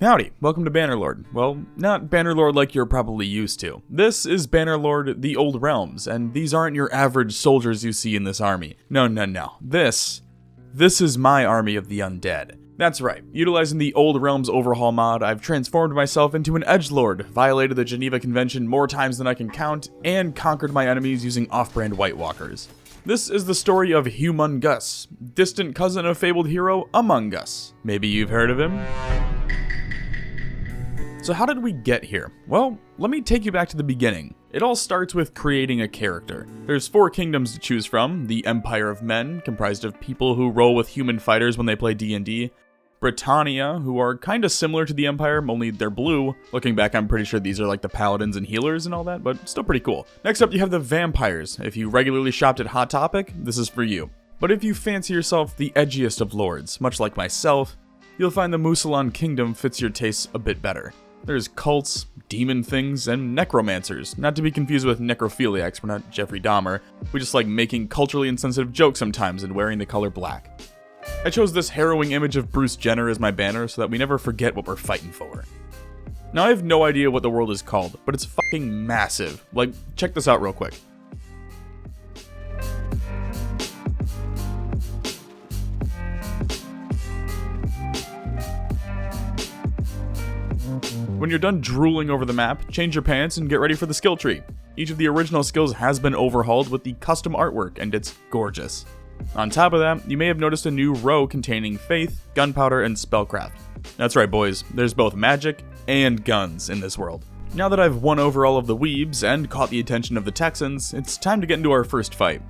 Howdy, welcome to Bannerlord. Well, not Bannerlord like you're probably used to. This is Bannerlord the Old Realms, and these aren't your average soldiers you see in this army. No. This is my army of the Undead. That's right, utilizing the Old Realms overhaul mod, I've transformed myself into an edgelord, violated the Geneva Convention more times than I can count, and conquered my enemies using off-brand White Walkers. This is the story of Humongous, distant cousin of fabled hero Among Us. Maybe you've heard of him? So how did we get here? Well, let me take you back to the beginning. It all starts with creating a character. There's 4 kingdoms to choose from: the Empire of Men, comprised of people who roll with human fighters when they play D&D, Britannia, who are kinda similar to the Empire, only they're blue. Looking back, I'm pretty sure these are like the paladins and healers and all that, but still pretty cool. Next up, you have the Vampires. If you regularly shopped at Hot Topic, this is for you. But if you fancy yourself the edgiest of lords, much like myself, you'll find the Musalon Kingdom fits your tastes a bit better. There's cults, demon things, and necromancers, not to be confused with necrophiliacs. We're not Jeffrey Dahmer. We just like making culturally insensitive jokes sometimes and wearing the color black. I chose this harrowing image of Bruce Jenner as my banner so that we never forget what we're fighting for. Now I have no idea what the world is called, but it's fucking massive. Like, check this out real quick. When you're done drooling over the map, change your pants and get ready for the skill tree. Each of the original skills has been overhauled with the custom artwork, and it's gorgeous. On top of that, you may have noticed a new row containing Faith, Gunpowder, and Spellcraft. That's right boys, there's both magic and guns in this world. Now that I've won over all of the weebs and caught the attention of the Texans, it's time to get into our first fight.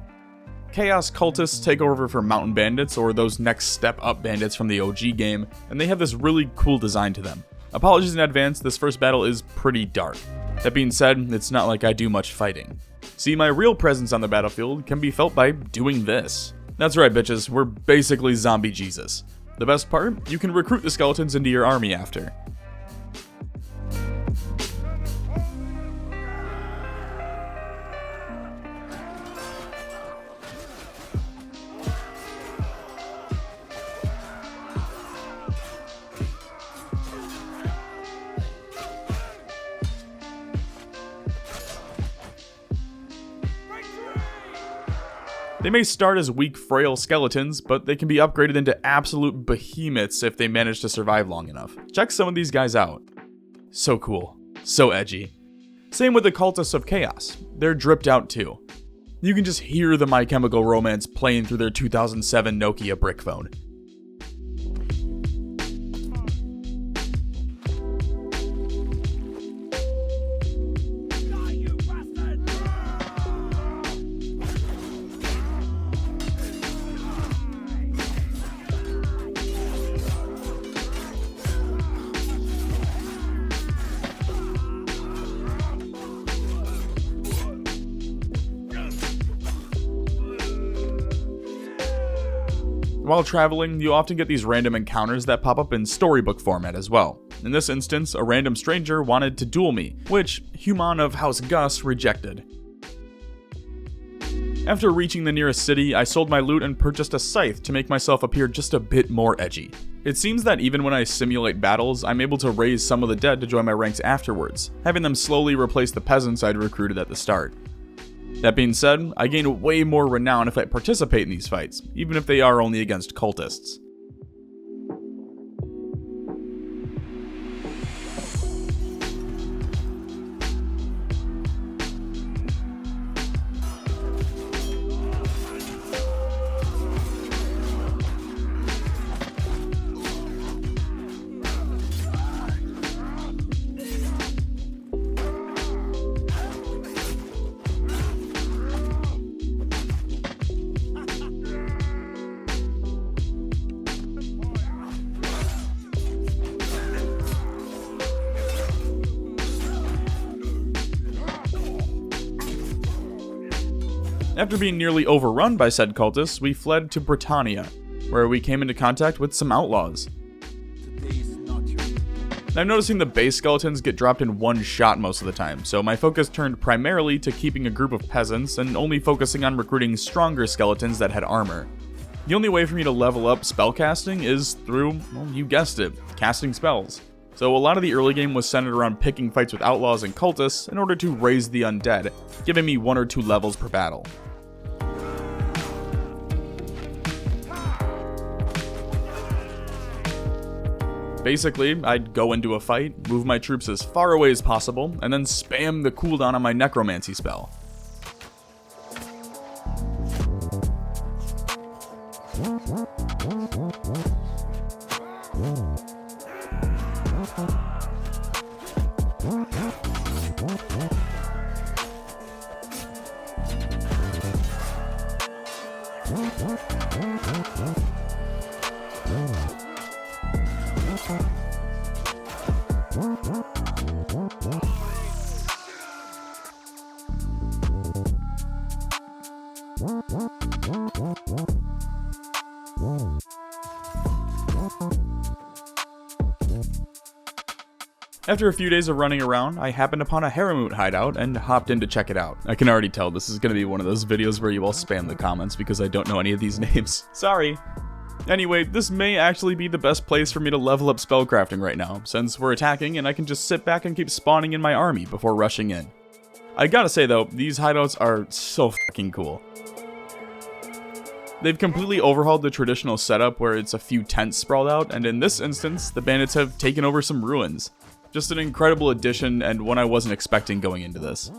Chaos cultists take over for mountain bandits, or those next step up bandits from the OG game, and they have this really cool design to them. Apologies in advance, this first battle is pretty dark. That being said, it's not like I do much fighting. See, my real presence on the battlefield can be felt by doing this. That's right bitches, we're basically zombie Jesus. The best part? You can recruit the skeletons into your army after. They may start as weak, frail skeletons, but they can be upgraded into absolute behemoths if they manage to survive long enough. Check some of these guys out. So cool. So edgy. Same with the Cultists of Chaos. They're dripped out too. You can just hear the My Chemical Romance playing through their 2007 Nokia brick phone. While traveling, you often get these random encounters that pop up in storybook format as well. In this instance, a random stranger wanted to duel me, which Human of House Gus rejected. After reaching the nearest city, I sold my loot and purchased a scythe to make myself appear just a bit more edgy. It seems that even when I simulate battles, I'm able to raise some of the dead to join my ranks afterwards, having them slowly replace the peasants I'd recruited at the start. That being said, I gain way more renown if I participate in these fights, even if they are only against cultists. After being nearly overrun by said cultists, we fled to Britannia, where we came into contact with some outlaws. I'm noticing the base skeletons get dropped in one shot most of the time, so my focus turned primarily to keeping a group of peasants and only focusing on recruiting stronger skeletons that had armor. The only way for me to level up spellcasting is through, well, you guessed it, casting spells. So a lot of the early game was centered around picking fights with outlaws and cultists in order to raise the undead, giving me 1 or 2 levels per battle. Basically, I'd go into a fight, move my troops as far away as possible, and then spam the cooldown on my necromancy spell. After a few days of running around, I happened upon a Hideout hideout and hopped in to check it out. I can already tell this is going to be one of those videos where you all spam the comments because I don't know any of these names. Sorry. Anyway, this may actually be the best place for me to level up spellcrafting right now, since we're attacking and I can just sit back and keep spawning in my army before rushing in. I gotta say though, these hideouts are so fucking cool. They've completely overhauled the traditional setup where it's a few tents sprawled out, and in this instance, the bandits have taken over some ruins. Just an incredible addition, and one I wasn't expecting going into this.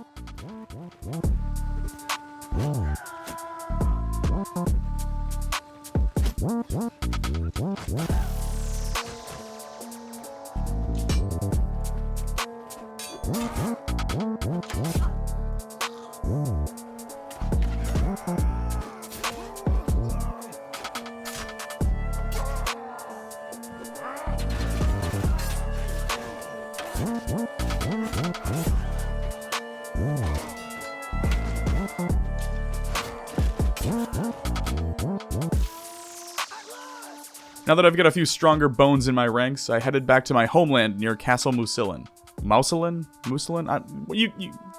Now that I've got a few stronger bones in my ranks, I headed back to my homeland near Castle Mucilin. Mouselin?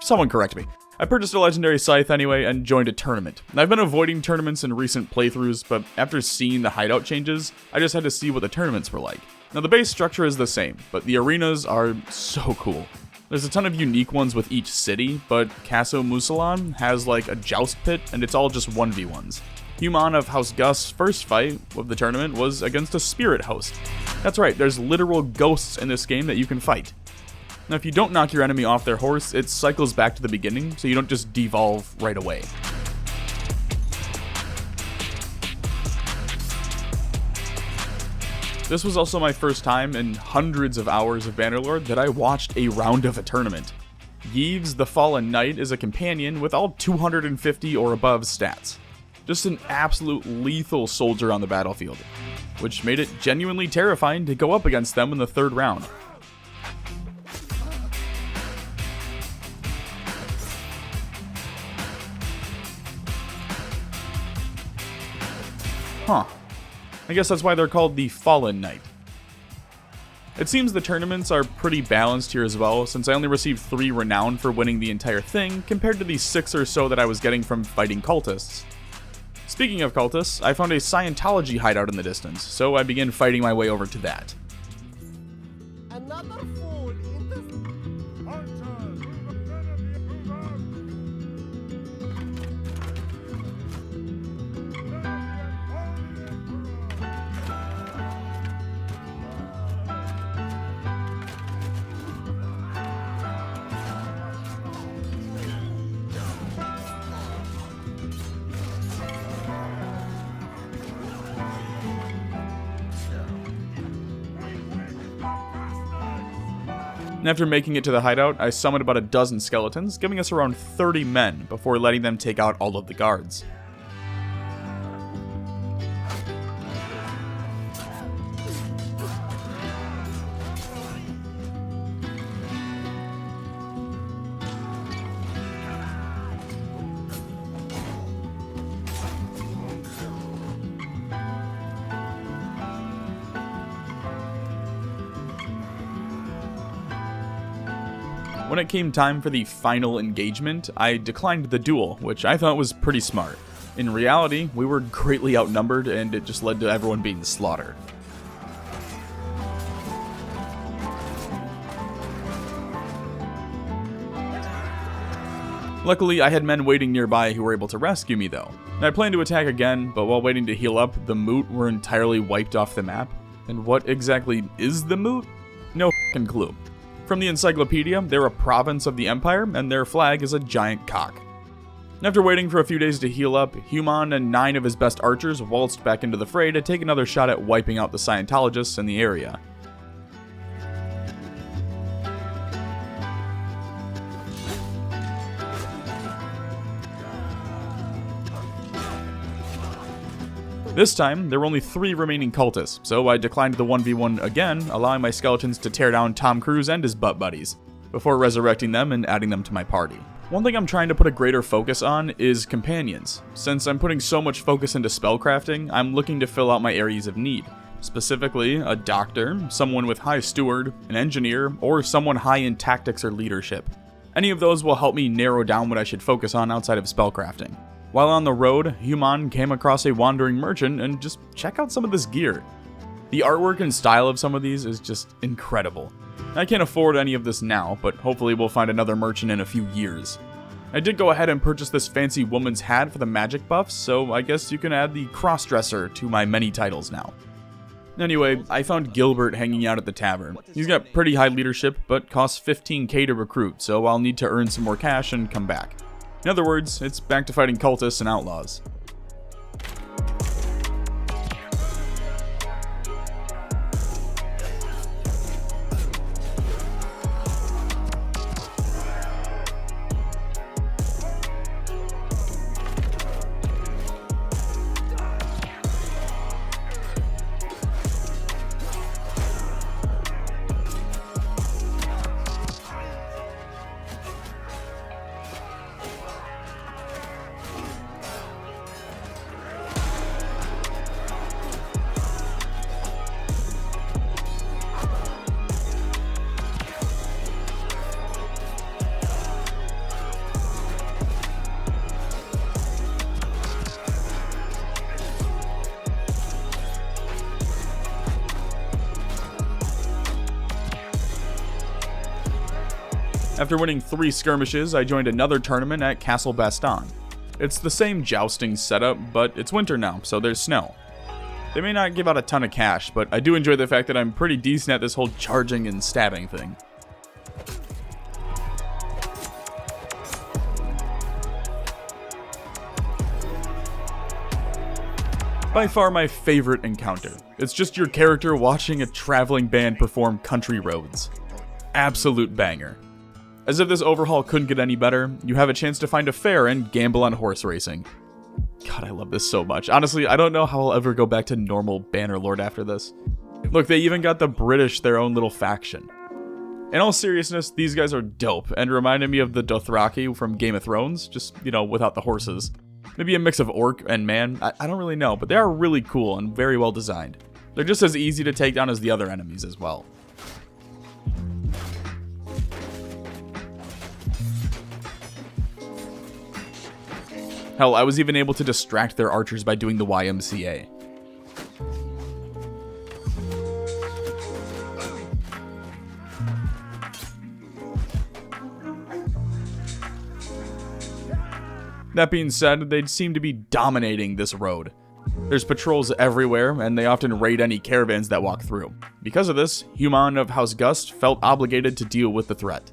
Someone correct me. I purchased a legendary scythe anyway and joined a tournament. I've been avoiding tournaments in recent playthroughs, but after seeing the hideout changes, I just had to see what the tournaments were like. Now the base structure is the same, but the arenas are so cool. There's a ton of unique ones with each city, but Castle Mucilin has like a joust pit, and it's all just 1v1s. Human of House Gus' first fight of the tournament was against a spirit host. That's right, there's literal ghosts in this game that you can fight. Now if you don't knock your enemy off their horse, it cycles back to the beginning, so you don't just devolve right away. This was also my first time in hundreds of hours of Bannerlord that I watched a round of a tournament. Yves the Fallen Knight is a companion with all 250 or above stats. Just an absolute lethal soldier on the battlefield, which made it genuinely terrifying to go up against them in the third round. Huh. I guess that's why they're called the Fallen Knight. It seems the tournaments are pretty balanced here as well, since I only received 3 Renown for winning the entire thing, compared to the 6 or so that I was getting from fighting cultists. Speaking of cultists, I found a Scientology hideout in the distance, so I began fighting my way over to that. Another fool And after making it to the hideout, I summoned about a dozen skeletons, giving us around 30 men before letting them take out all of the guards. When it came time for the final engagement, I declined the duel, which I thought was pretty smart. In reality, we were greatly outnumbered and it just led to everyone being slaughtered. Luckily, I had men waiting nearby who were able to rescue me though. And I planned to attack again, but while waiting to heal up, the Moot were entirely wiped off the map. And what exactly is the Moot? No f***ing clue. From the encyclopedia, they're a province of the Empire, and their flag is a giant cock. After waiting for a few days to heal up, Human and 9 of his best archers waltzed back into the fray to take another shot at wiping out the Scientologists in the area. This time, there were only 3 remaining cultists, so I declined the 1v1 again, allowing my skeletons to tear down Tom Cruise and his butt buddies, before resurrecting them and adding them to my party. One thing I'm trying to put a greater focus on is companions. Since I'm putting so much focus into spellcrafting, I'm looking to fill out my areas of need. Specifically, a doctor, someone with high steward, an engineer, or someone high in tactics or leadership. Any of those will help me narrow down what I should focus on outside of spellcrafting. While on the road, Human came across a wandering merchant and just check out some of this gear. The artwork and style of some of these is just incredible. I can't afford any of this now, but hopefully we'll find another merchant in a few years. I did go ahead and purchase this fancy woman's hat for the magic buffs, so I guess you can add the crossdresser to my many titles now. Anyway, I found Gilbert hanging out at the tavern. He's got pretty high leadership, but costs 15k to recruit, so I'll need to earn some more cash and come back. In other words, it's back to fighting cultists and outlaws. After winning 3 skirmishes, I joined another tournament at Castle Baston. It's the same jousting setup, but it's winter now, so there's snow. They may not give out a ton of cash, but I do enjoy the fact that I'm pretty decent at this whole charging and stabbing thing. By far my favorite encounter. It's just your character watching a traveling band perform Country Roads. Absolute banger. As if this overhaul couldn't get any better, you have a chance to find a fair and gamble on horse racing. God, I love this so much. Honestly, I don't know how I'll ever go back to normal Bannerlord after this. Look, they even got the British their own little faction. In all seriousness, these guys are dope, and reminded me of the Dothraki from Game of Thrones, just, without the horses. Maybe a mix of orc and man, I don't really know, but they are really cool and very well designed. They're just as easy to take down as the other enemies as well. Hell, I was even able to distract their archers by doing the YMCA. That being said, they seem to be dominating this road. There's patrols everywhere, and they often raid any caravans that walk through. Because of this, Human of House Gust felt obligated to deal with the threat.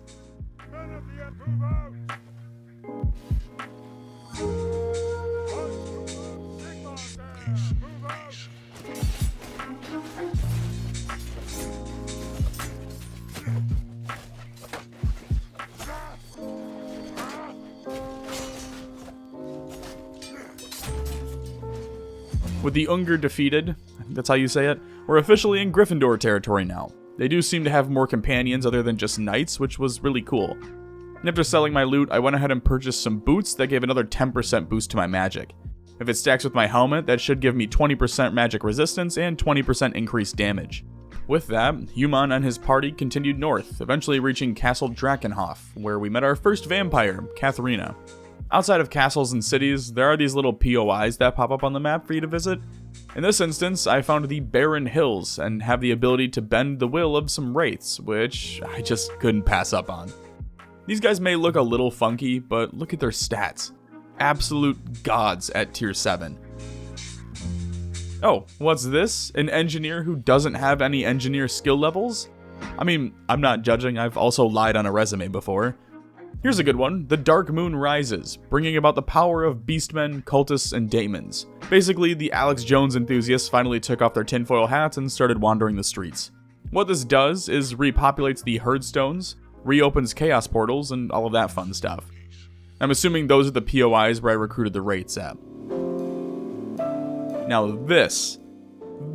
With the Unger defeated, I think that's how you say it, we're officially in Gryffindor territory now. They do seem to have more companions other than just knights, which was really cool. And after selling my loot, I went ahead and purchased some boots that gave another 10% boost to my magic. If it stacks with my helmet, that should give me 20% magic resistance and 20% increased damage. With that, Human and his party continued north, eventually reaching Castle Drakenhof, where we met our first vampire, Katharina. Outside of castles and cities, there are these little POIs that pop up on the map for you to visit. In this instance, I found the Barren Hills and have the ability to bend the will of some wraiths, which I just couldn't pass up on. These guys may look a little funky, but look at their stats. Absolute gods at tier 7. Oh, what's this? An engineer who doesn't have any engineer skill levels? I mean, I'm not judging, I've also lied on a resume before. Here's a good one, The Dark Moon Rises, bringing about the power of beastmen, cultists, and daemons. Basically, the Alex Jones enthusiasts finally took off their tinfoil hats and started wandering the streets. What this does is repopulates the Herdstones, reopens chaos portals, and all of that fun stuff. I'm assuming those are the POIs where I recruited the wraiths at. Now this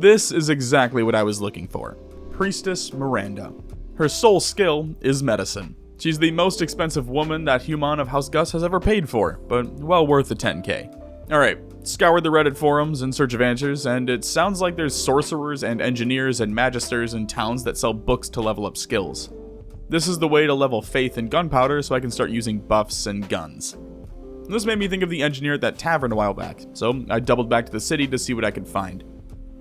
is exactly what I was looking for. Priestess Miranda. Her sole skill is medicine. She's the most expensive woman that Human of House Gus has ever paid for, but well worth the 10k. Alright, scoured the Reddit forums in search of answers, and it sounds like there's sorcerers and engineers and magisters in towns that sell books to level up skills. This is the way to level faith in gunpowder so I can start using buffs and guns. This made me think of the engineer at that tavern a while back, so I doubled back to the city to see what I could find.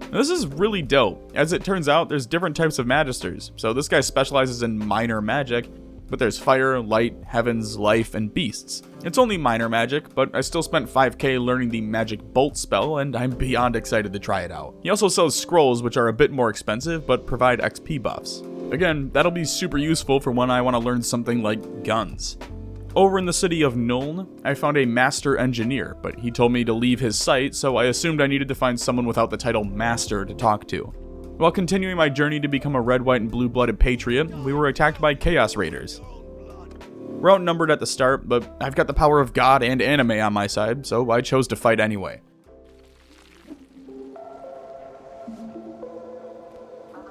Now, this is really dope. As it turns out, there's different types of magisters, so this guy specializes in minor magic, but there's fire, light, heavens, life, and beasts. It's only minor magic, but I still spent 5k learning the magic bolt spell, and I'm beyond excited to try it out. He also sells scrolls, which are a bit more expensive, but provide XP buffs. Again, that'll be super useful for when I want to learn something like guns. Over in the city of Nuln, I found a master engineer, but he told me to leave his site, so I assumed I needed to find someone without the title master to talk to. While continuing my journey to become a red, white, and blue-blooded patriot, we were attacked by chaos raiders. We're outnumbered at the start, but I've got the power of God and anime on my side, so I chose to fight anyway.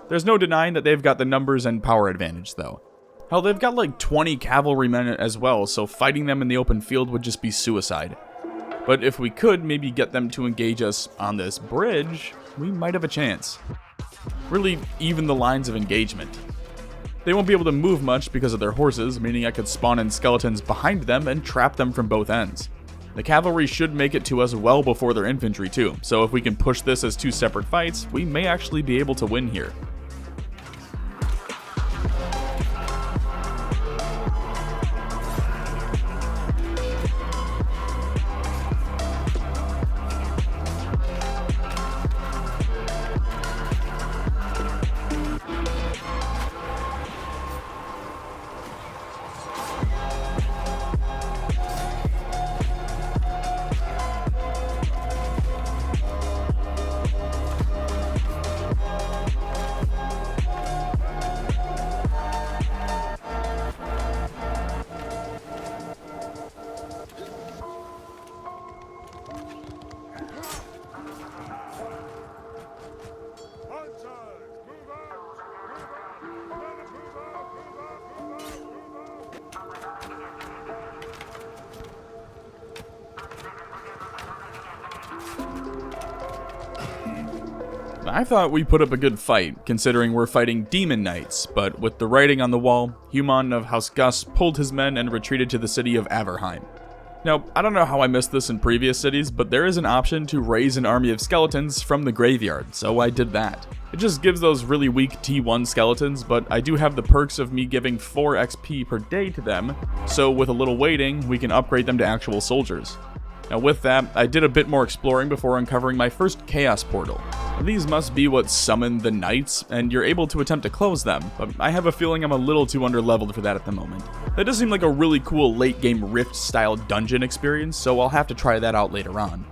There's no denying that they've got the numbers and power advantage, though. Hell, they've got like 20 cavalrymen as well, so fighting them in the open field would just be suicide. But if we could maybe get them to engage us on this bridge, we might have a chance. Really even the lines of engagement. They won't be able to move much because of their horses, meaning I could spawn in skeletons behind them and trap them from both ends. The cavalry should make it to us well before their infantry too, so if we can push this as 2 separate fights, we may actually be able to win here. I thought we put up a good fight, considering we're fighting demon knights, but with the writing on the wall, Human of House Gus pulled his men and retreated to the city of Averheim. Now, I don't know how I missed this in previous cities, but there is an option to raise an army of skeletons from the graveyard, so I did that. It just gives those really weak T1 skeletons, but I do have the perks of me giving 4 XP per day to them, so with a little waiting, we can upgrade them to actual soldiers. Now with that, I did a bit more exploring before uncovering my first chaos portal. These must be what summon the knights, and you're able to attempt to close them, but I have a feeling I'm a little too underleveled for that at the moment. That does seem like a really cool late game Rift style dungeon experience, so I'll have to try that out later on.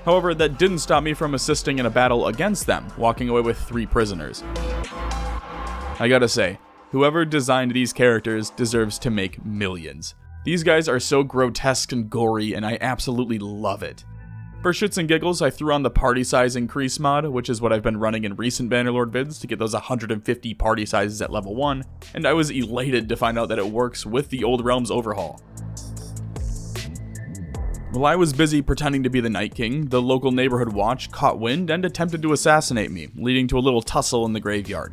However, that didn't stop me from assisting in a battle against them, walking away with 3 prisoners. I gotta say, whoever designed these characters deserves to make millions. These guys are so grotesque and gory, and I absolutely love it. For shits and giggles, I threw on the party size increase mod, which is what I've been running in recent Bannerlord vids to get those 150 party sizes at level 1, and I was elated to find out that it works with the Old Realms overhaul. While I was busy pretending to be the Night King, the local neighborhood watch caught wind and attempted to assassinate me, leading to a little tussle in the graveyard.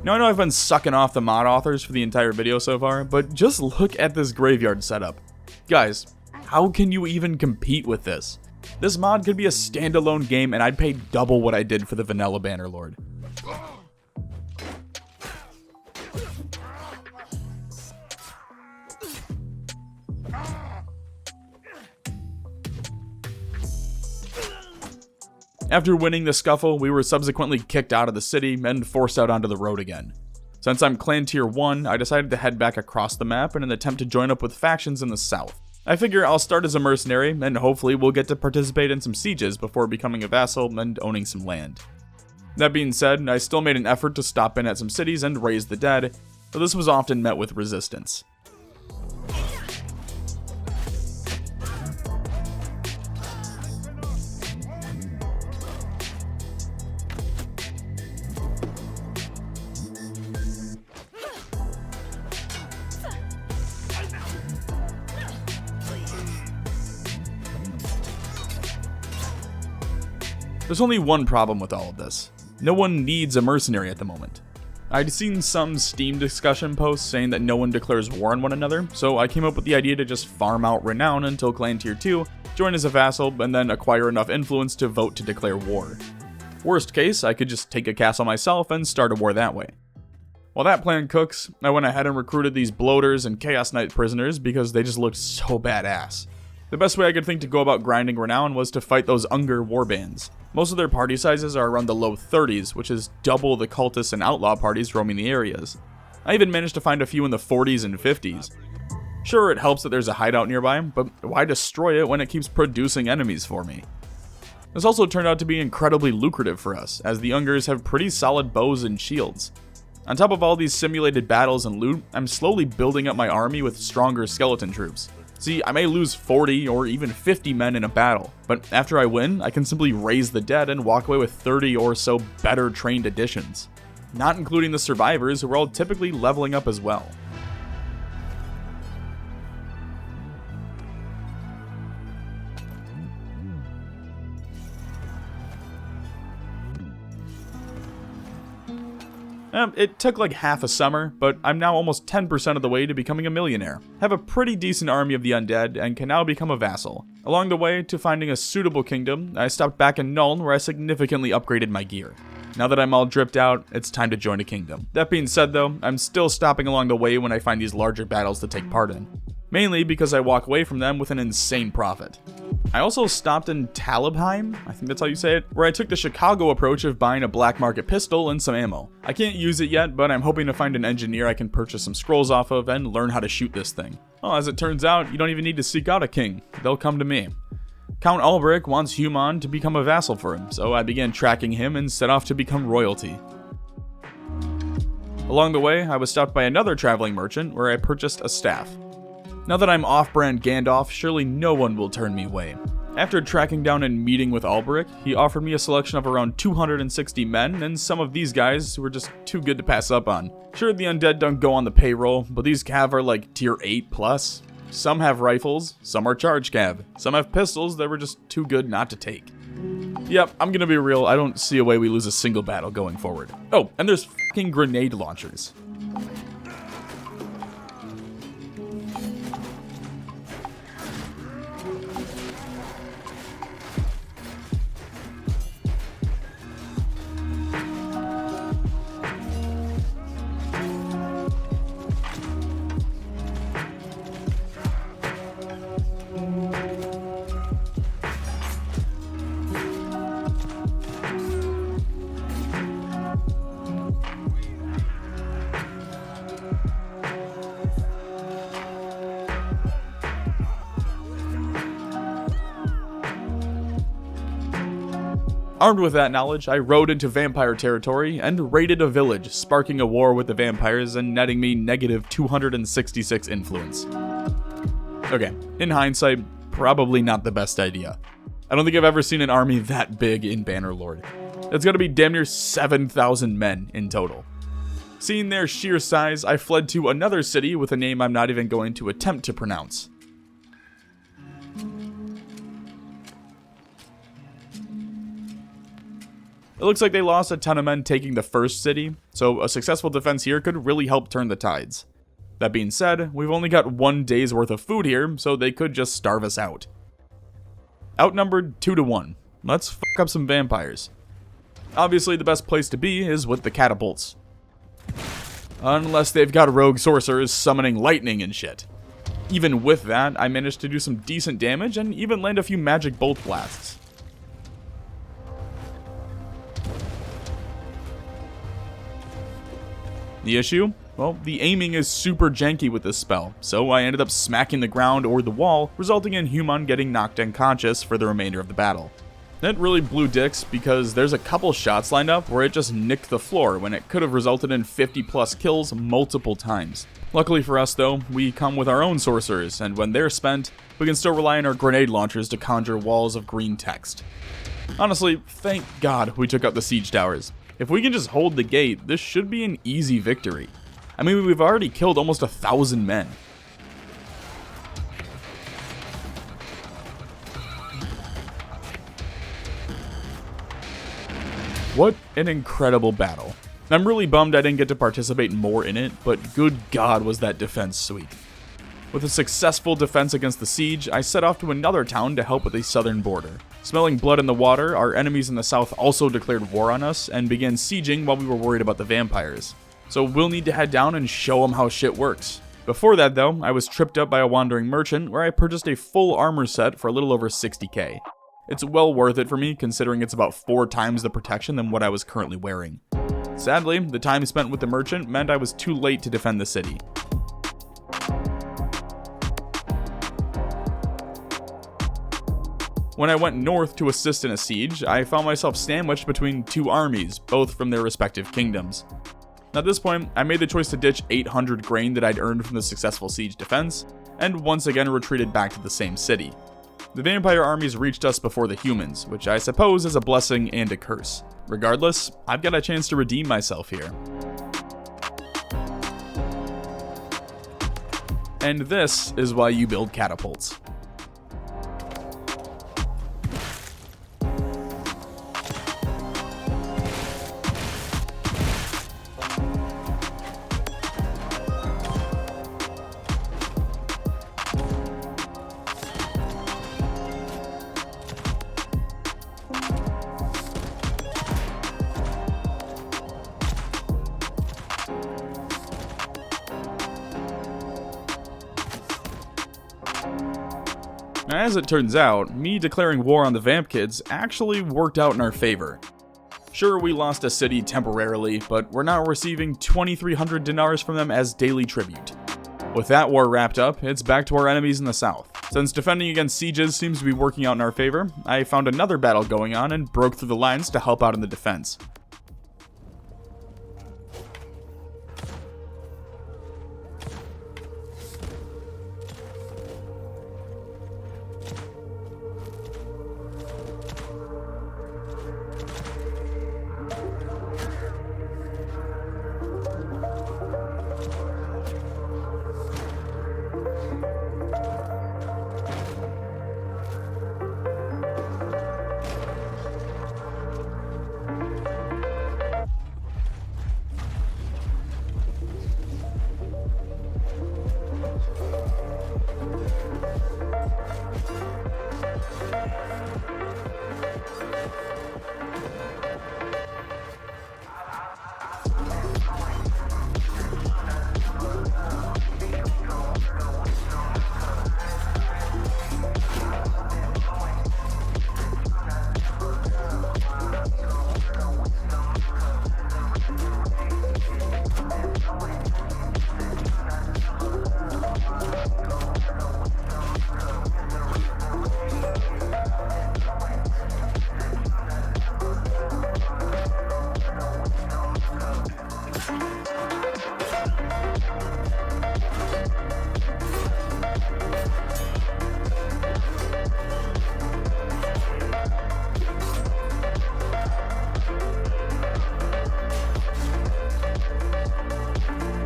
Now I know I've been sucking off the mod authors for the entire video so far, but just look at this graveyard setup. Guys, how can you even compete with this? This mod could be a standalone game and I'd pay double what I did for the vanilla Bannerlord. After winning the scuffle, we were subsequently kicked out of the city and forced out onto the road again. Since I'm clan tier 1, I decided to head back across the map in an attempt to join up with factions in the south. I figure I'll start as a mercenary, and hopefully we'll get to participate in some sieges before becoming a vassal and owning some land. That being said, I still made an effort to stop in at some cities and raise the dead, but this was often met with resistance. There's only one problem with all of this. No one needs a mercenary at the moment. I'd seen some Steam discussion posts saying that no one declares war on one another, so I came up with the idea to just farm out Renown until clan tier 2, join as a vassal, and then acquire enough influence to vote to declare war. Worst case, I could just take a castle myself and start a war that way. While that plan cooks, I went ahead and recruited these bloaters and Chaos Knight prisoners because they just looked so badass. The best way I could think to go about grinding Renown was to fight those Unger warbands. Most of their party sizes are around the low 30s, which is double the cultist and outlaw parties roaming the areas. I even managed to find a few in the 40s and 50s. Sure, it helps that there's a hideout nearby, but why destroy it when it keeps producing enemies for me? This also turned out to be incredibly lucrative for us, as the Ungers have pretty solid bows and shields. On top of all these simulated battles and loot, I'm slowly building up my army with stronger skeleton troops. See, I may lose 40 or even 50 men in a battle, but after I win, I can simply raise the dead and walk away with 30 or so better trained additions. Not including the survivors who are all typically leveling up as well. It took like half a summer, but I'm now almost 10% of the way to becoming a millionaire. Have a pretty decent army of the undead, and can now become a vassal. Along the way to finding a suitable kingdom, I stopped back in Nuln where I significantly upgraded my gear. Now that I'm all dripped out, it's time to join a kingdom. That being said though, I'm still stopping along the way when I find these larger battles to take part in. Mainly because I walk away from them with an insane profit. I also stopped in Talabheim, I think that's how you say it, where I took the Chicago approach of buying a black market pistol and some ammo. I can't use it yet, but I'm hoping to find an engineer I can purchase some scrolls off of and learn how to shoot this thing. Well, as it turns out, you don't even need to seek out a king. They'll come to me. Count Ulbricht wants Human to become a vassal for him, so I began tracking him and set off to become royalty. Along the way, I was stopped by another traveling merchant where I purchased a staff. Now that I'm off-brand Gandalf, surely no one will turn me away. After tracking down and meeting with Ulbricht, he offered me a selection of around 260 men, and some of these guys were just too good to pass up on. Sure, the undead don't go on the payroll, but these cav are like tier 8 plus. Some have rifles, some are charge cav, some have pistols that were just too good not to take. Yep, I'm gonna be real, I don't see a way we lose a single battle going forward. Oh, and there's fucking grenade launchers. Armed with that knowledge, I rode into vampire territory and raided a village, sparking a war with the vampires and netting me negative 266 influence. Okay, in hindsight, probably not the best idea. I don't think I've ever seen an army that big in Bannerlord. It's gotta be damn near 7,000 men in total. Seeing their sheer size, I fled to another city with a name I'm not even going to attempt to pronounce. It looks like they lost a ton of men taking the first city, so a successful defense here could really help turn the tides. That being said, we've only got 1 day's worth of food here, so they could just starve us out. Outnumbered 2-1. Let's fuck up some vampires. Obviously, the best place to be is with the catapults. Unless they've got rogue sorcerers summoning lightning and shit. Even with that, I managed to do some decent damage and even land a few magic bolt blasts. The issue? Well, the aiming is super janky with this spell, so I ended up smacking the ground or the wall, resulting in Human getting knocked unconscious for the remainder of the battle. That really blew dicks because there's a couple shots lined up where it just nicked the floor when it could have resulted in 50 plus kills multiple times. Luckily for us though, we come with our own sorcerers, and when they're spent, we can still rely on our grenade launchers to conjure walls of green text. Honestly, thank God we took out the siege towers. If we can just hold the gate, this should be an easy victory. I mean, we've already killed almost 1,000 men. What an incredible battle. I'm really bummed I didn't get to participate more in it, but good God was that defense sweet. With a successful defense against the siege, I set off to another town to help with the southern border. Smelling blood in the water, our enemies in the south also declared war on us and began sieging while we were worried about the vampires. So we'll need to head down and show them how shit works. Before that though, I was tripped up by a wandering merchant where I purchased a full armor set for a little over 60k. It's well worth it for me considering it's about 4 times the protection than what I was currently wearing. Sadly, the time spent with the merchant meant I was too late to defend the city. When I went north to assist in a siege, I found myself sandwiched between 2 armies, both from their respective kingdoms. At this point, I made the choice to ditch 800 grain that I'd earned from the successful siege defense, and once again retreated back to the same city. The vampire armies reached us before the humans, which I suppose is a blessing and a curse. Regardless, I've got a chance to redeem myself here. And this is why you build catapults. As it turns out, me declaring war on the vamp kids actually worked out in our favor. Sure, we lost a city temporarily, but we're now receiving 2,300 dinars from them as daily tribute. With that war wrapped up, it's back to our enemies in the south. Since defending against sieges seems to be working out in our favor, I found another battle going on and broke through the lines to help out in the defense.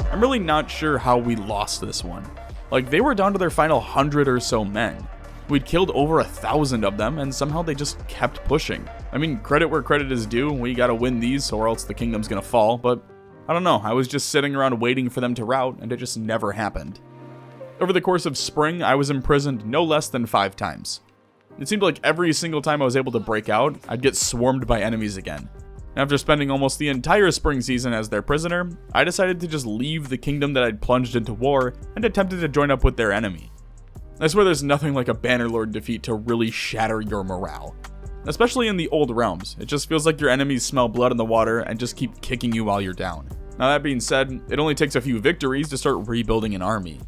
I'm really not sure how we lost this one. Like, they were down to their final 100 or so men. We'd killed over 1,000 of them, and somehow they just kept pushing. I mean, credit where credit is due, we gotta win these or else the kingdom's gonna fall, but I don't know, I was just sitting around waiting for them to rout, and it just never happened. Over the course of spring, I was imprisoned no less than 5 times. It seemed like every single time I was able to break out, I'd get swarmed by enemies again. After spending almost the entire spring season as their prisoner, I decided to just leave the kingdom that I'd plunged into war and attempted to join up with their enemy. I swear there's nothing like a Bannerlord defeat to really shatter your morale. Especially in the old realms, it just feels like your enemies smell blood in the water and just keep kicking you while you're down. Now that being said, it only takes a few victories to start rebuilding an army.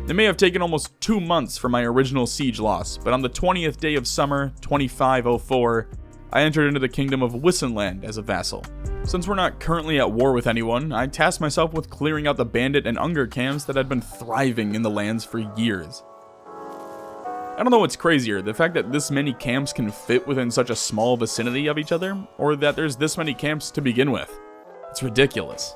It may have taken almost 2 months for my original siege loss, but on the 20th day of summer, 2504, I entered into the kingdom of Wissenland as a vassal. Since we're not currently at war with anyone, I tasked myself with clearing out the bandit and Unger camps that had been thriving in the lands for years. I don't know what's crazier, the fact that this many camps can fit within such a small vicinity of each other, or that there's this many camps to begin with. It's ridiculous.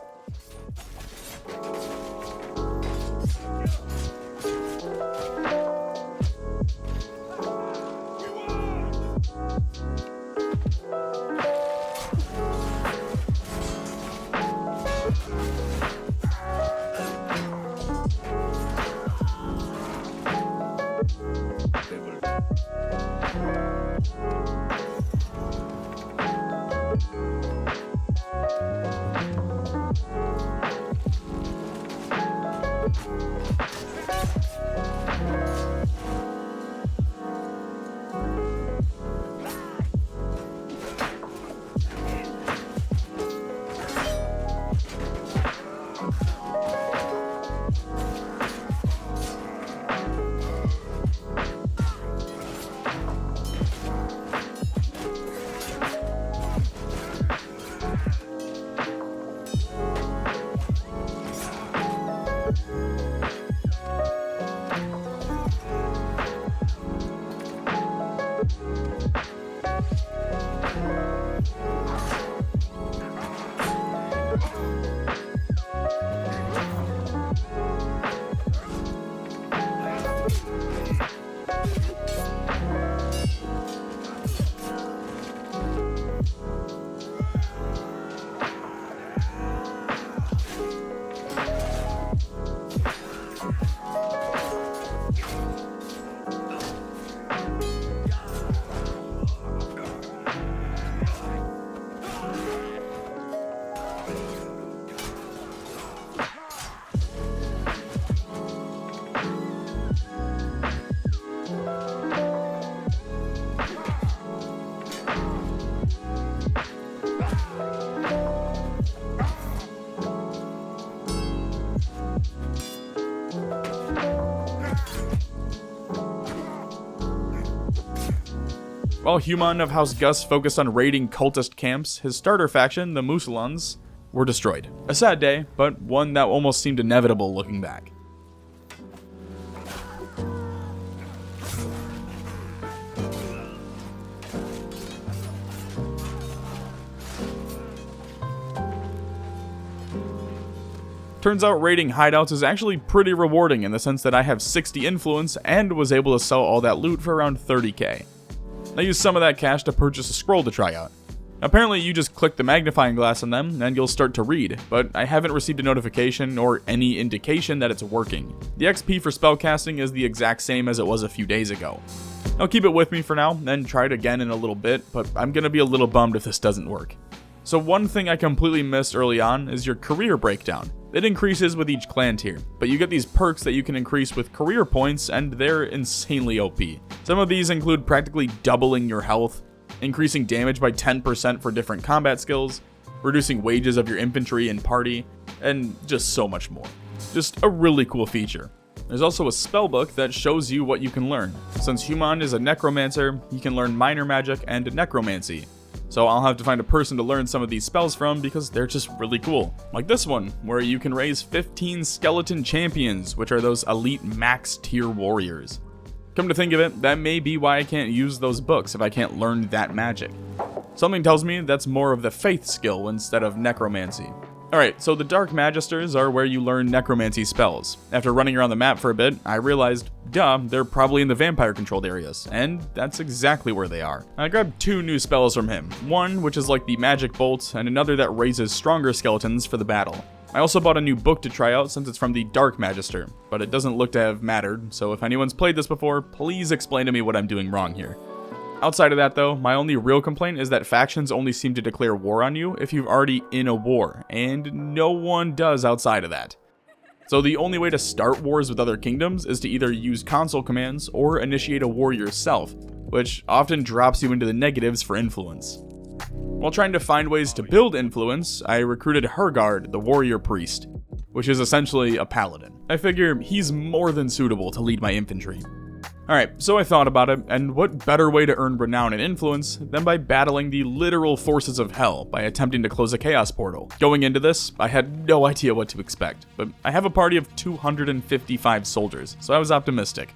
While Human of House Gus focused on raiding cultist camps, his starter faction, the Musulons, were destroyed. A sad day, but one that almost seemed inevitable looking back. Turns out raiding hideouts is actually pretty rewarding in the sense that I have 60 influence and was able to sell all that loot for around 30k. I used some of that cash to purchase a scroll to try out. Apparently you just click the magnifying glass on them and you'll start to read, but I haven't received a notification or any indication that it's working. The XP for spellcasting is the exact same as it was a few days ago. I'll keep it with me for now, then try it again in a little bit, but I'm gonna be a little bummed if this doesn't work. So one thing I completely missed early on is your career breakdown. It increases with each clan tier, but you get these perks that you can increase with career points, and they're insanely OP. Some of these include practically doubling your health, increasing damage by 10% for different combat skills, reducing wages of your infantry and party, and just so much more. Just a really cool feature. There's also a spellbook that shows you what you can learn. Since Human is a necromancer, he can learn minor magic and necromancy. So I'll have to find a person to learn some of these spells from because they're just really cool. Like this one, where you can raise 15 skeleton champions, which are those elite max tier warriors. Come to think of it, that may be why I can't use those books if I can't learn that magic. Something tells me that's more of the faith skill instead of necromancy. Alright, so the Dark Magisters are where you learn necromancy spells. After running around the map for a bit, I realized, duh, they're probably in the vampire-controlled areas, and that's exactly where they are. I grabbed 2 new spells from him, one which is like the Magic Bolt, and another that raises stronger skeletons for the battle. I also bought a new book to try out since it's from the Dark Magister, but it doesn't look to have mattered, so if anyone's played this before, please explain to me what I'm doing wrong here. Outside of that though, my only real complaint is that factions only seem to declare war on you if you've already in a war, and no one does outside of that. So the only way to start wars with other kingdoms is to either use console commands or initiate a war yourself, which often drops you into the negatives for influence. While trying to find ways to build influence, I recruited Hergard, the warrior priest, which is essentially a paladin. I figure he's more than suitable to lead my infantry. Alright, so I thought about it, and what better way to earn renown and influence than by battling the literal forces of hell by attempting to close a chaos portal. Going into this, I had no idea what to expect, but I have a party of 255 soldiers, so I was optimistic.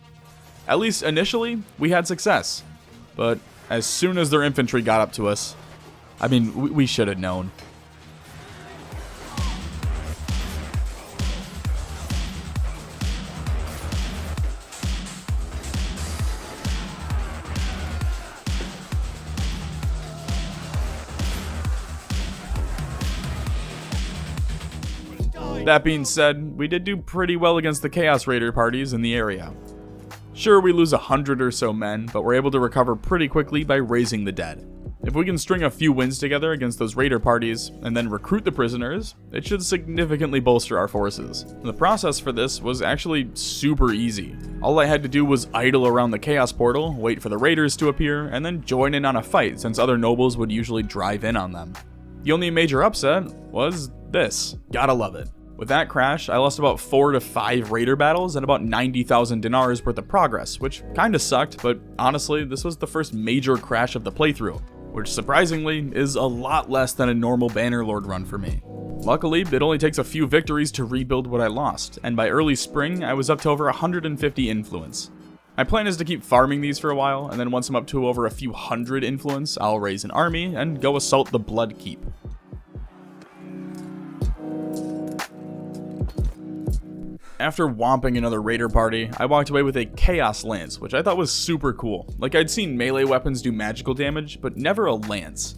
At least initially, we had success, but as soon as their infantry got up to us, I mean, we should have known. That being said, we did do pretty well against the Chaos Raider parties in the area. Sure, we lose 100 or so men, but we're able to recover pretty quickly by raising the dead. If we can string a few wins together against those raider parties, and then recruit the prisoners, it should significantly bolster our forces. The process for this was actually super easy. All I had to do was idle around the Chaos Portal, wait for the raiders to appear, and then join in on a fight since other nobles would usually drive in on them. The only major upset was this. Gotta love it. With that crash, I lost about 4 to 5 raider battles and about 90,000 dinars worth of progress, which kinda sucked, but honestly, this was the first major crash of the playthrough, which surprisingly is a lot less than a normal Bannerlord run for me. Luckily, it only takes a few victories to rebuild what I lost, and by early spring, I was up to over 150 influence. My plan is to keep farming these for a while, and then once I'm up to over a few hundred influence, I'll raise an army and go assault the Blood Keep. After whomping another raider party, I walked away with a Chaos Lance, which I thought was super cool. Like, I'd seen melee weapons do magical damage, but never a lance.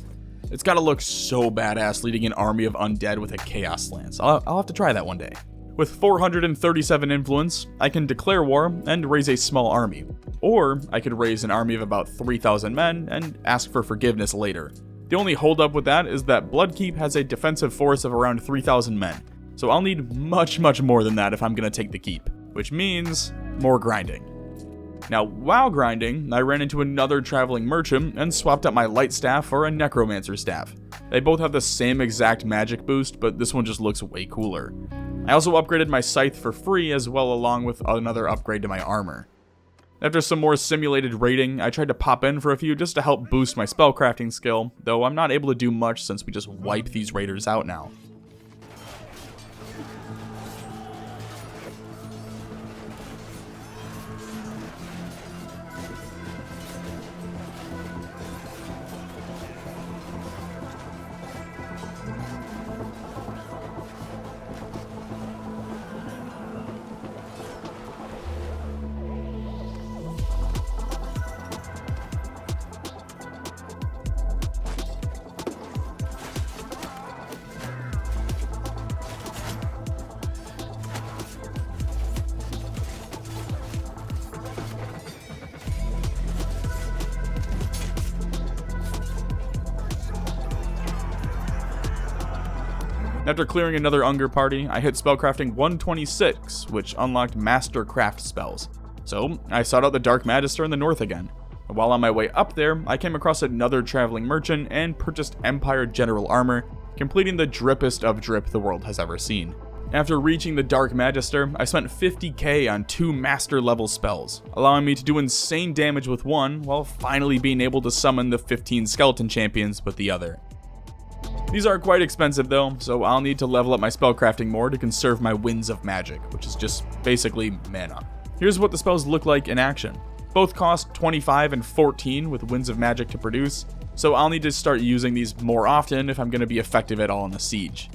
It's gotta look so badass leading an army of undead with a Chaos Lance. I'll have to try that one day. With 437 influence, I can declare war and raise a small army. Or I could raise an army of about 3,000 men and ask for forgiveness later. The only holdup with that is that Bloodkeep has a defensive force of around 3,000 men. So I'll need much more than that if I'm gonna take the keep, which means more grinding. Now, while grinding, I ran into another traveling merchant and swapped out my light staff for a necromancer staff. They both have the same exact magic boost, but this one just looks way cooler. I also upgraded my scythe for free as well, along with another upgrade to my armor. After some more simulated raiding, I tried to pop in for a few just to help boost my spellcrafting skill, though I'm not able to do much since we just wipe these raiders out now. After clearing another Unger party, I hit spellcrafting 126, which unlocked Master Craft spells. So, I sought out the Dark Magister in the north again. While on my way up there, I came across another traveling merchant and purchased Empire General Armor, completing the drippest of drip the world has ever seen. After reaching the Dark Magister, I spent 50k on 2 master level spells, allowing me to do insane damage with one, while finally being able to summon the 15 skeleton champions with the other. These are quite expensive though, so I'll need to level up my spellcrafting more to conserve my winds of magic, which is just basically mana. Here's what the spells look like in action. Both cost 25 and 14 with winds of magic to produce, so I'll need to start using these more often if I'm going to be effective at all in a siege.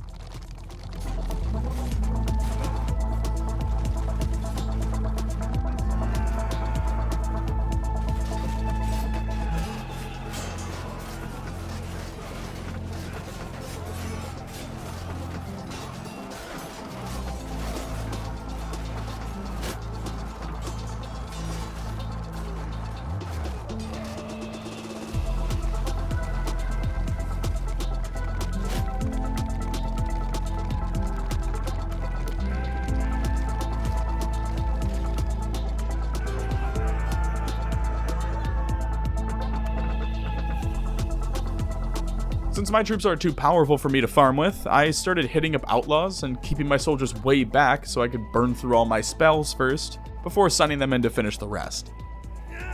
Since my troops are too powerful for me to farm with, I started hitting up Outlaws and keeping my soldiers way back so I could burn through all my spells first, before sending them in to finish the rest.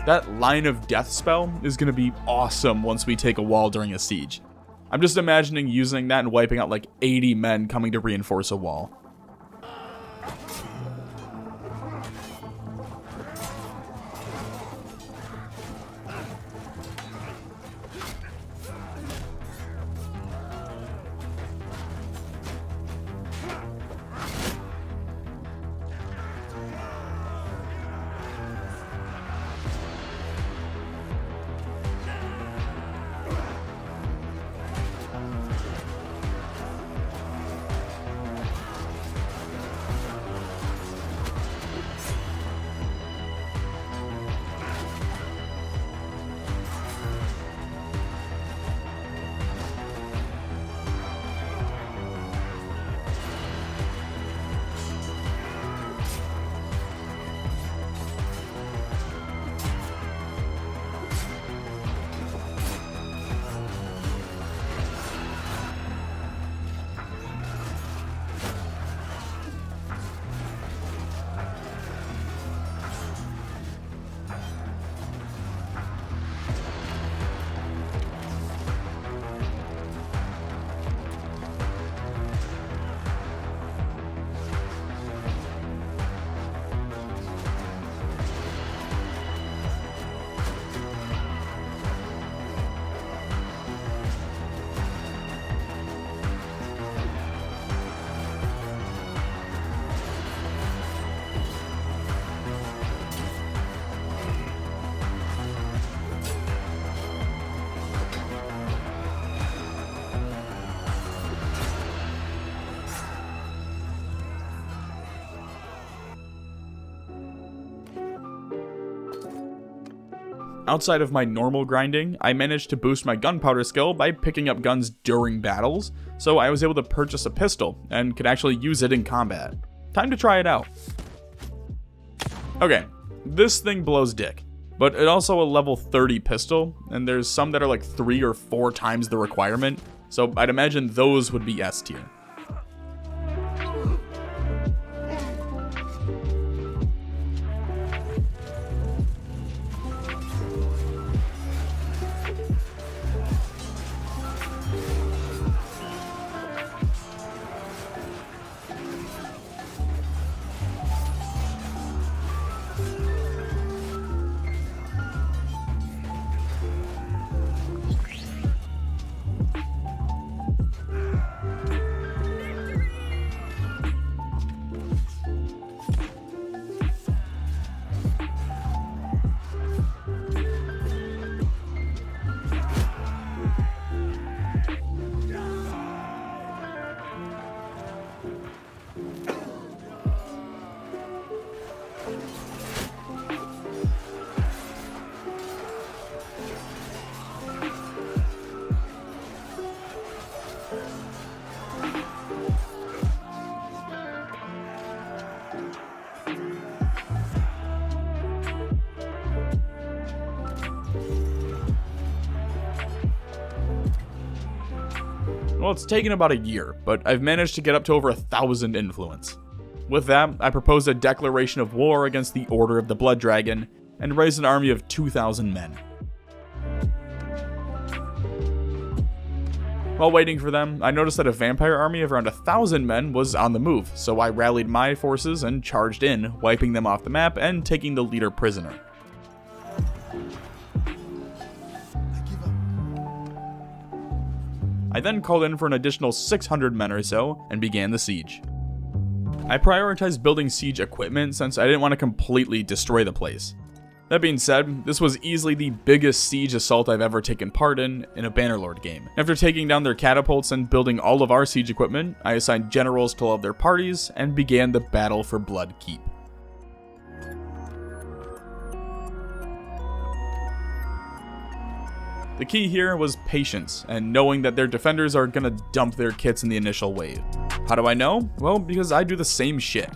That Line of Death spell is going to be awesome once we take a wall during a siege. I'm just imagining using that and wiping out like 80 men coming to reinforce a wall. Outside of my normal grinding, I managed to boost my gunpowder skill by picking up guns during battles, so I was able to purchase a pistol and could actually use it in combat. Time to try it out. Okay, this thing blows dick, but it's also a level 30 pistol, and there's some that are like 3 or 4 times the requirement, so I'd imagine those would be S tier. Well, it's taken about a year, but I've managed to get up to over 1,000 influence. With that, I proposed a declaration of war against the Order of the Blood Dragon, and raised an army of 2,000 men. While waiting for them, I noticed that a vampire army of around 1,000 men was on the move, so I rallied my forces and charged in, wiping them off the map and taking the leader prisoner. I then called in for an additional 600 men or so, and began the siege. I prioritized building siege equipment since I didn't want to completely destroy the place. That being said, this was easily the biggest siege assault I've ever taken part in a Bannerlord game. After taking down their catapults and building all of our siege equipment, I assigned generals to all of their parties and began the battle for Blood Keep. The key here was patience, and knowing that their defenders are gonna dump their kits in the initial wave. How do I know? Well, because I do the same shit.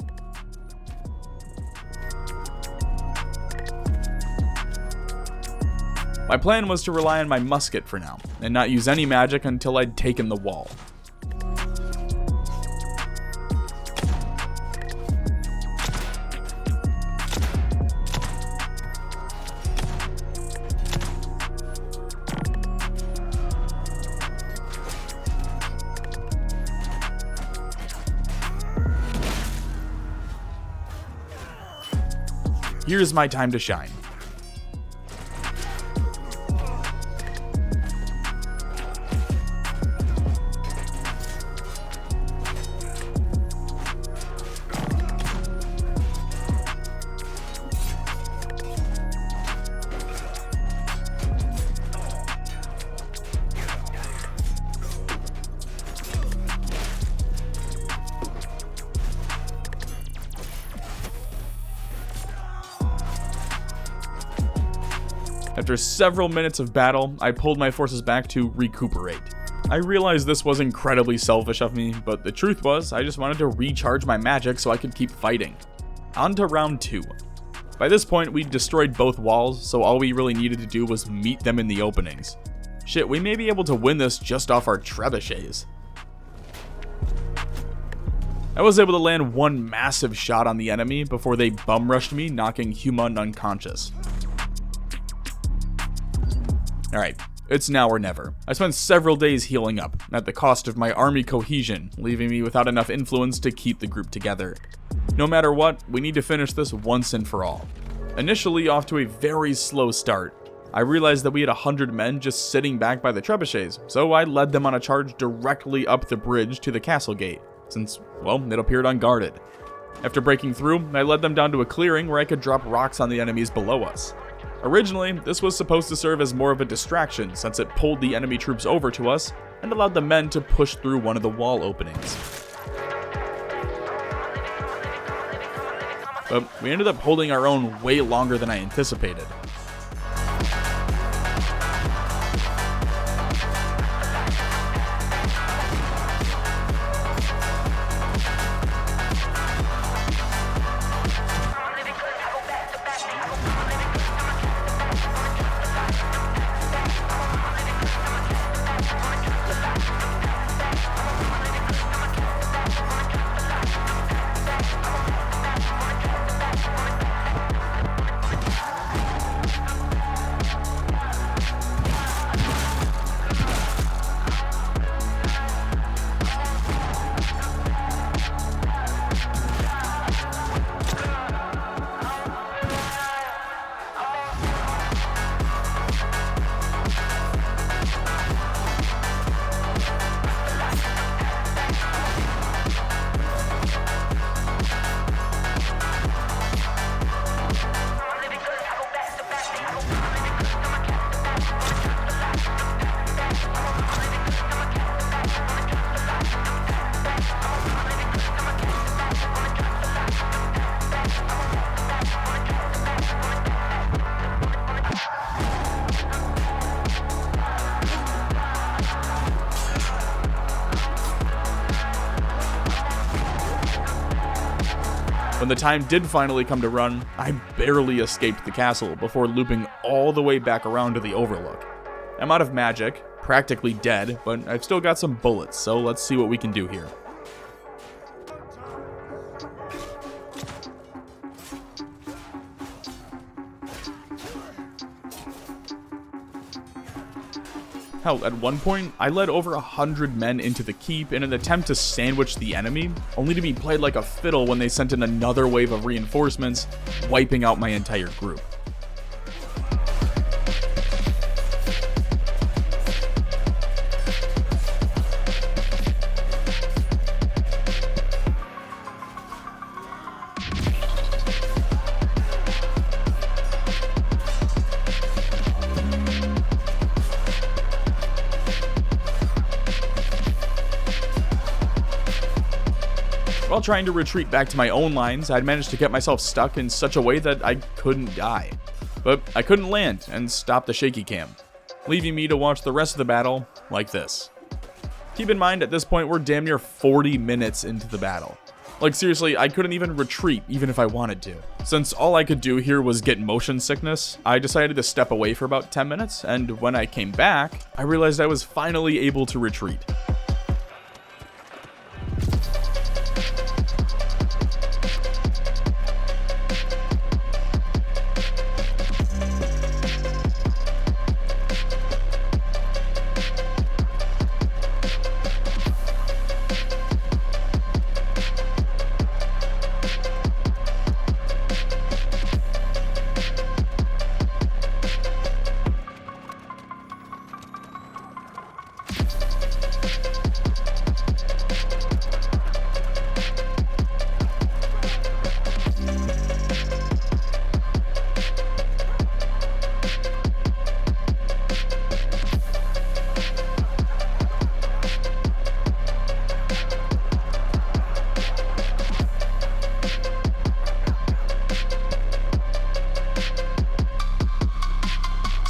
My plan was to rely on my musket for now, and not use any magic until I'd taken the wall. Here's my time to shine. After several minutes of battle, I pulled my forces back to recuperate. I realized this was incredibly selfish of me, but the truth was, I just wanted to recharge my magic so I could keep fighting. On to round 2. By this point, we'd destroyed both walls, so all we really needed to do was meet them in the openings. Shit, we may be able to win this just off our trebuchets. I was able to land one massive shot on the enemy before they bum rushed me, knocking Human unconscious. Alright, it's now or never. I spent several days healing up, at the cost of my army cohesion, leaving me without enough influence to keep the group together. No matter what, we need to finish this once and for all. Initially off to a very slow start, I realized that we had 100 men just sitting back by the trebuchets, so I led them on a charge directly up the bridge to the castle gate, since, well, it appeared unguarded. After breaking through, I led them down to a clearing where I could drop rocks on the enemies below us. Originally, this was supposed to serve as more of a distraction since it pulled the enemy troops over to us and allowed the men to push through one of the wall openings. But we ended up holding our own way longer than I anticipated. When the time did finally come to run, I barely escaped the castle before looping all the way back around to the overlook. I'm out of magic, practically dead, but I've still got some bullets, so let's see what we can do here. Hell, at one point, I led over 100 men into the keep in an attempt to sandwich the enemy, only to be played like a fiddle when they sent in another wave of reinforcements, wiping out my entire group. While trying to retreat back to my own lines, I'd managed to get myself stuck in such a way that I couldn't die. But I couldn't land and stop the shaky cam, leaving me to watch the rest of the battle like this. Keep in mind, at this point, we're damn near 40 minutes into the battle. Like seriously, I couldn't even retreat even if I wanted to. Since all I could do here was get motion sickness, I decided to step away for about 10 minutes, and when I came back, I realized I was finally able to retreat.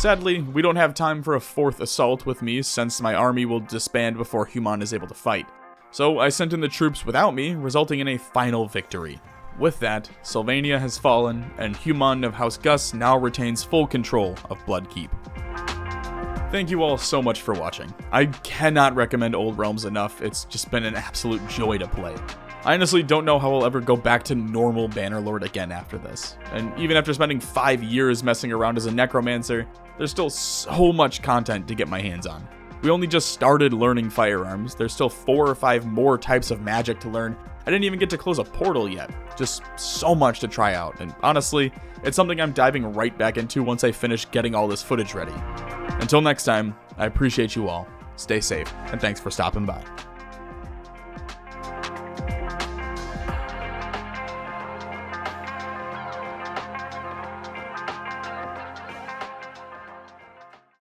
Sadly, we don't have time for a fourth assault with me since my army will disband before Human is able to fight. So I sent in the troops without me, resulting in a final victory. With that, Sylvania has fallen, and Human of House Gus now retains full control of Bloodkeep. Thank you all so much for watching. I cannot recommend Old Realms enough, it's just been an absolute joy to play. I honestly don't know how I'll ever go back to normal Bannerlord again after this. And even after spending 5 years messing around as a necromancer, there's still so much content to get my hands on. We only just started learning firearms, there's still 4 or 5 more types of magic to learn. I didn't even get to close a portal yet. Just so much to try out, and honestly, it's something I'm diving right back into once I finish getting all this footage ready. Until next time, I appreciate you all, stay safe, and thanks for stopping by.